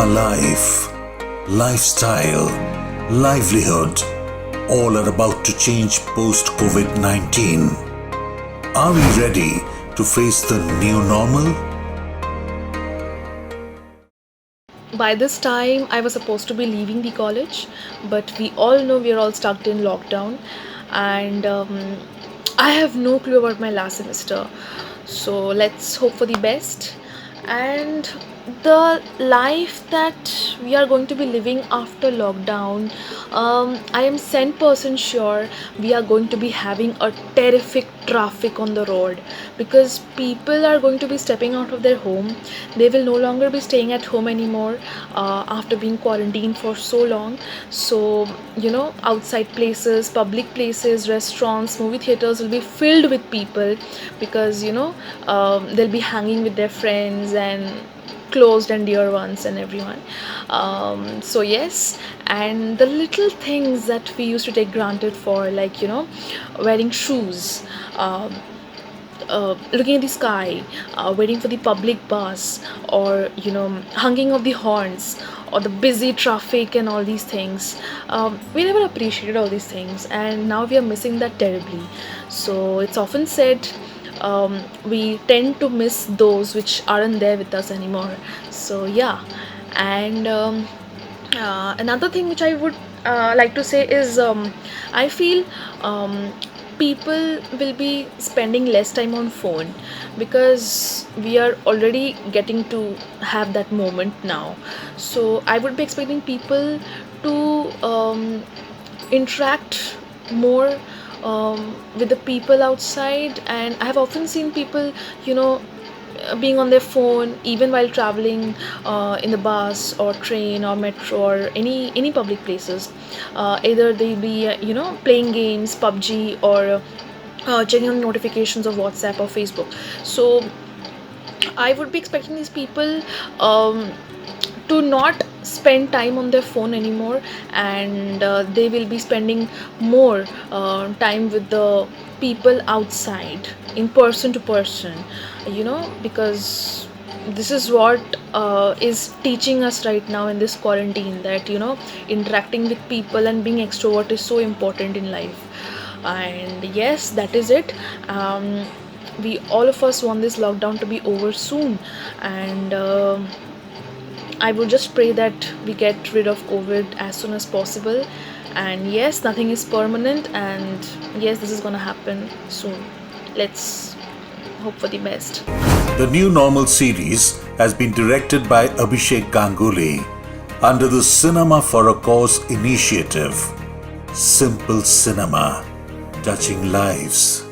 life, lifestyle, livelihood, all are about to change post-COVID-19. Are we ready to face the new normal? By this time, I was supposed to be leaving the college, but we all know we are all stuck in lockdown, and I have no clue about my last semester. So let's hope for the best. And the life that we are going to be living after lockdown, I am 100% sure we are going to be having a terrific traffic on the road, because people are going to be stepping out of their home. They will no longer be staying at home anymore after being quarantined for so long. So outside places, public places, restaurants, movie theaters will be filled with people, because they'll be hanging with their friends and closed and dear ones and everyone. So yes, and the little things that we used to take granted for, like wearing shoes, looking at the sky, waiting for the public bus, or hanging of the horns, or the busy traffic and all these things. We never appreciated all these things, and now we are missing that terribly. So it's often said, we tend to miss those which aren't there with us anymore. So yeah, and another thing which I would like to say is, I feel people will be spending less time on phone, because we are already getting to have that moment now. So I would be expecting people to interact more with the people outside. And I have often seen people being on their phone even while traveling in the bus or train or metro or any public places. Either they be playing games, PUBG, or checking on notifications of WhatsApp or Facebook. So I would be expecting these people to not spend time on their phone anymore, and they will be spending more time with the people outside, in person to person, because this is what is teaching us right now in this quarantine, that interacting with people and being extrovert is so important in life. And yes, that is it. We all of us want this lockdown to be over soon, and I would just pray that we get rid of COVID as soon as possible. And yes, nothing is permanent, and yes, this is gonna happen soon. Let's hope for the best. The New Normal series has been directed by Abhishek Ganguly under the Cinema for a Cause initiative. Simple cinema, touching lives.